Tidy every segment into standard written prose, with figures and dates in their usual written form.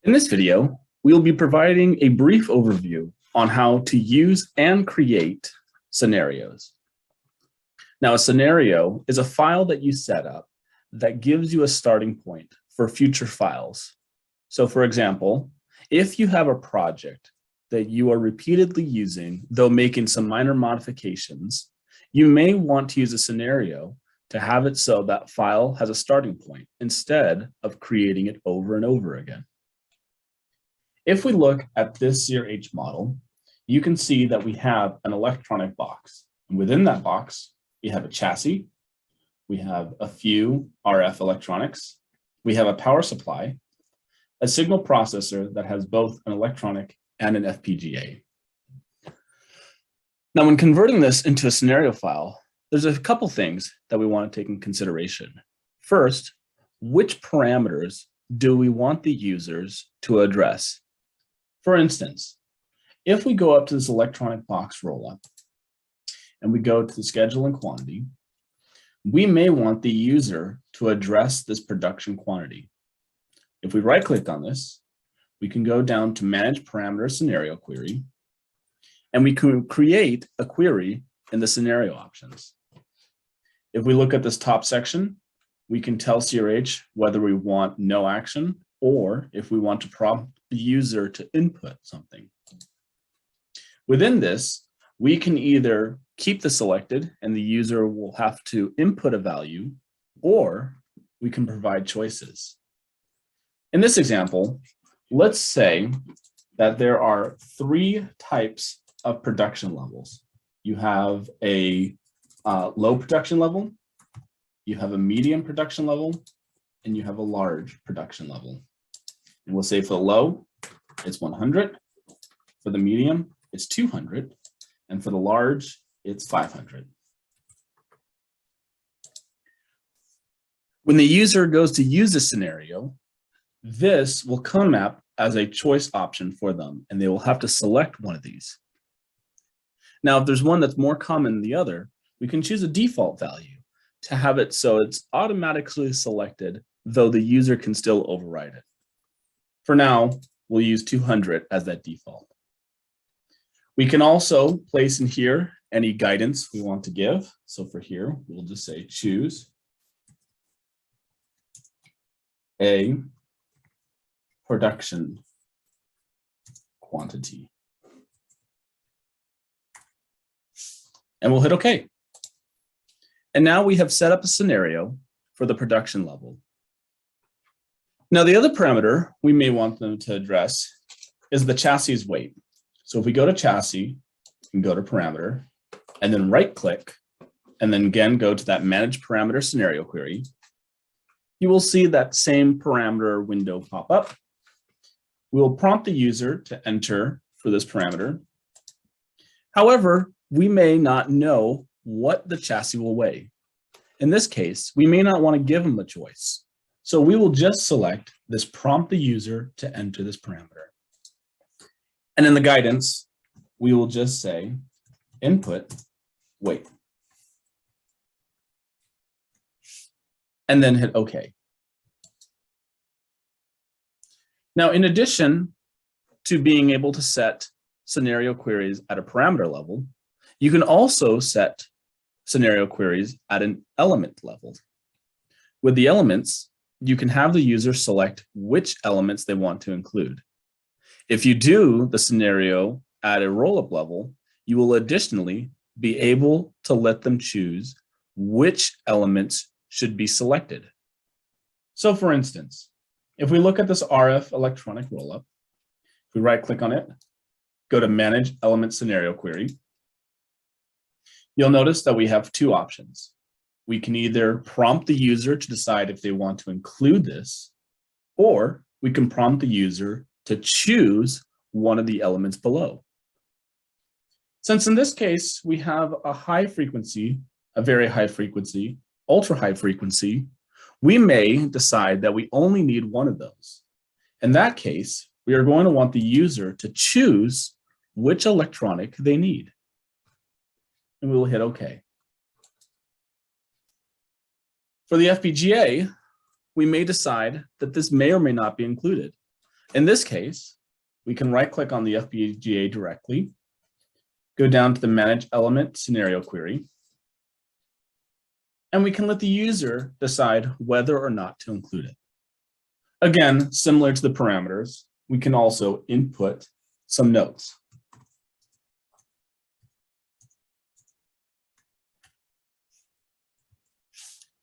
In this video, we'll be providing a brief overview on how to use and create scenarios. Now, a scenario is a file that you set up that gives you a starting point for future files. So for example, if you have a project that you are repeatedly using, though making some minor modifications, you may want to use a scenario to have it so that file has a starting point instead of creating it over and over again. If we look at this SEER-H model, you can see that we have an electronic box. And within that box, we have a chassis, we have a few RF electronics, we have a power supply, a signal processor that has both an electronic and an FPGA. Now, when converting this into a scenario file, there's a couple things that we want to take in consideration. First, which parameters do we want the users to address? For instance, if we go up to this electronic box rollup and we go to the schedule and quantity, we may want the user to address this production quantity. If we right-click on this, we can go down to Manage Parameter Scenario Query, and we can create a query in the scenario options. If we look at this top section, we can tell SEER-H whether we want no action or if we want to prompt the user to input something. Within this, we can either keep this selected and the user will have to input a value, or we can provide choices. In this example, let's say that there are 3 types of production levels. You have a low production level, you have a medium production level, and you have a large production level. And we'll say for the low, it's 100. For the medium, it's 200. And for the large, it's 500. When the user goes to use a scenario, this will come up as a choice option for them, and they will have to select one of these. Now, if there's one that's more common than the other, we can choose a default value to have it so it's automatically selected, though the user can still override it. For now, we'll use 200 as that default. We can also place in here any guidance we want to give. So for here, we'll just say choose a production quantity. And we'll hit OK. And now we have set up a scenario for the production level. Now, the other parameter we may want them to address is the chassis weight. So if we go to chassis and go to parameter, and then right-click, and then again go to that Manage Parameter Scenario Query, you will see that same parameter window pop up. We will prompt the user to enter for this parameter. However, we may not know what the chassis will weigh. In this case, we may not want to give them a choice. So we will just select this prompt the user to enter this parameter. And in the guidance, we will just say input weight. And then hit OK. Now, in addition to being able to set scenario queries at a parameter level, you can also set scenario queries at an element level. With the elements, you can have the user select which elements they want to include. If you do the scenario at a roll-up level, you will additionally be able to let them choose which elements should be selected. So for instance, if we look at this RF electronic roll-up, if we right-click on it, go to Manage Element Scenario Query, you'll notice that we have 2 options. We can either prompt the user to decide if they want to include this, or we can prompt the user to choose one of the elements below. Since in this case, we have a high frequency, a very high frequency, ultra high frequency, we may decide that we only need one of those. In that case, we are going to want the user to choose which electronic they need. And we will hit OK. For the FPGA, we may decide that this may or may not be included. In this case, we can right-click on the FPGA directly, go down to the Manage Element Scenario Query, and we can let the user decide whether or not to include it. Again, similar to the parameters, we can also input some notes.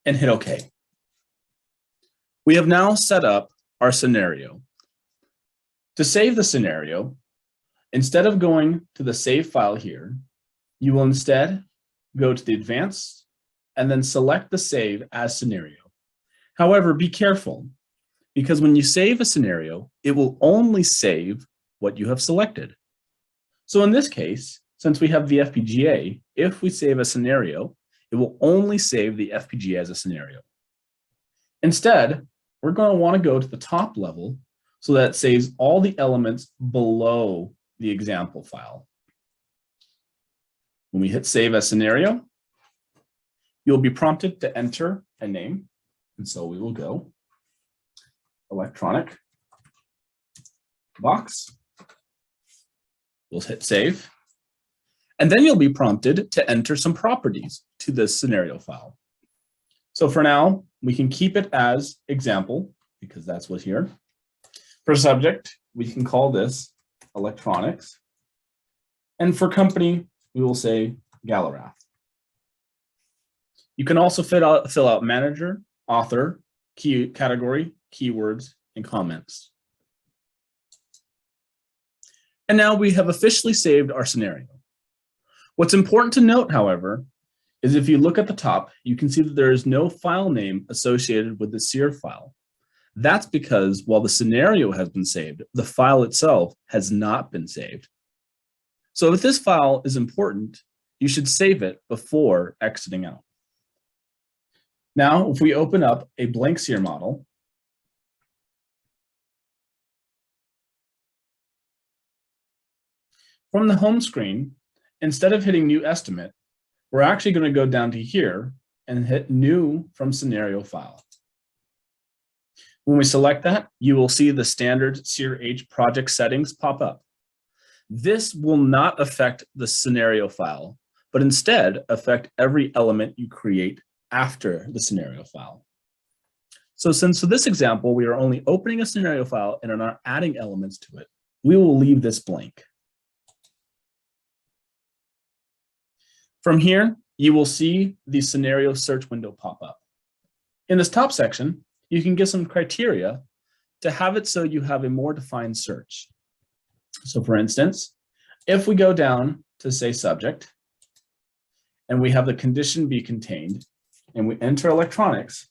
And hit OK. We have now set up our scenario. To save the scenario, instead of going to the save file here, you will instead go to the advanced and then select the save as scenario. However, be careful, because when you save a scenario, it will only save what you have selected. So in this case, since we have the FPGA, if we save a scenario, it will only save the FPGA as a scenario. Instead, we're going to want to go to the top level so that it saves all the elements below the example file. When we hit save as scenario, you'll be prompted to enter a name. And so we will go electronic box. We'll hit save. And then you'll be prompted to enter some properties to this scenario file. So for now, we can keep it as example because that's what's here. For subject, we can call this electronics. And for company, we will say Galarath. You can also fill out manager, author, key category, keywords, and comments. And now we have officially saved our scenario. What's important to note, however, is if you look at the top, you can see that there is no file name associated with the SEER file. That's because while the scenario has been saved, the file itself has not been saved. So if this file is important, you should save it before exiting out. Now, if we open up a blank SEER model, from the home screen, instead of hitting new estimate, we're actually going to go down to here and hit new from scenario file. When we select that, you will see the standard SEER-H project settings pop up. This will not affect the scenario file, but instead affect every element you create after the scenario file. So since for this example, we are only opening a scenario file and are not adding elements to it, we will leave this blank. From here, you will see the scenario search window pop up. In this top section, you can give some criteria to have it so you have a more defined search. So for instance, if we go down to say subject, and we have the condition be contained, and we enter electronics,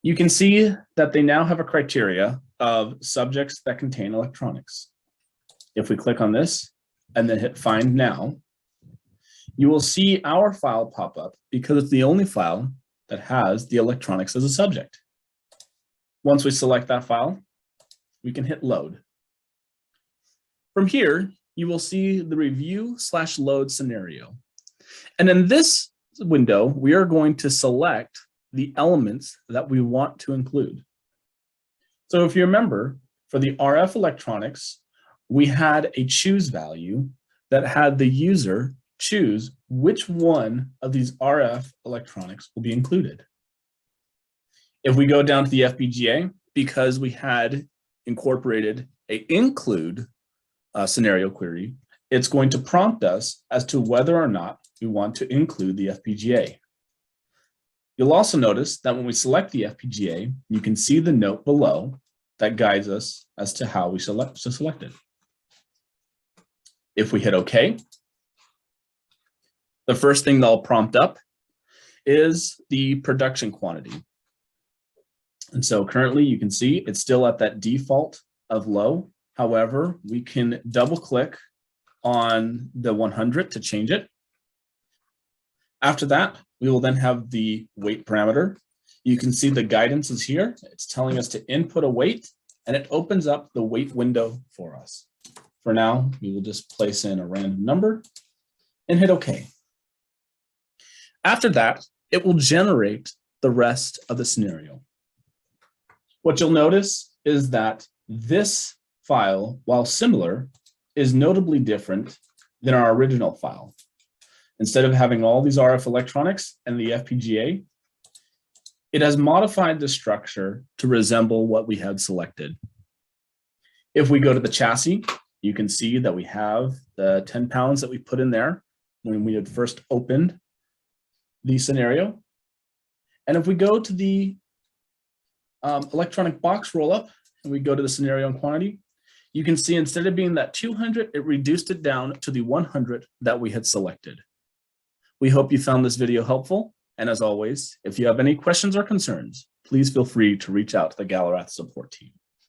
you can see that they now have a criteria of subjects that contain electronics. If we click on this and then hit find now, you will see our file pop up because it's the only file that has the electronics as a subject. Once we select that file, we can hit load. From here, you will see the review/load scenario. And in this window, we are going to select the elements that we want to include. So if you remember, for the RF electronics, we had a choose value that had the user choose which one of these RF electronics will be included. If we go down to the FPGA, because we had incorporated a include scenario query, it's going to prompt us as to whether or not we want to include the FPGA. You'll also notice that when we select the FPGA, you can see the note below that guides us as to how we select it. If we hit OK, the first thing they'll prompt up is the production quantity. And so currently you can see it's still at that default of low. However, we can double click on the 100 to change it. After that, we will then have the weight parameter. You can see the guidance is here. It's telling us to input a weight, and it opens up the weight window for us. For now, we will just place in a random number and hit OK. After that, it will generate the rest of the scenario. What you'll notice is that this file, while similar, is notably different than our original file. Instead of having all these RF electronics and the FPGA, it has modified the structure to resemble what we had selected. If we go to the chassis, you can see that we have the 10 pounds that we put in there when we had first opened the scenario. And if we go to the electronic box rollup and we go to the scenario and quantity, you can see instead of being that 200, it reduced it down to the 100 that we had selected. We hope you found this video helpful. And as always, if you have any questions or concerns, please feel free to reach out to the Galarath support team.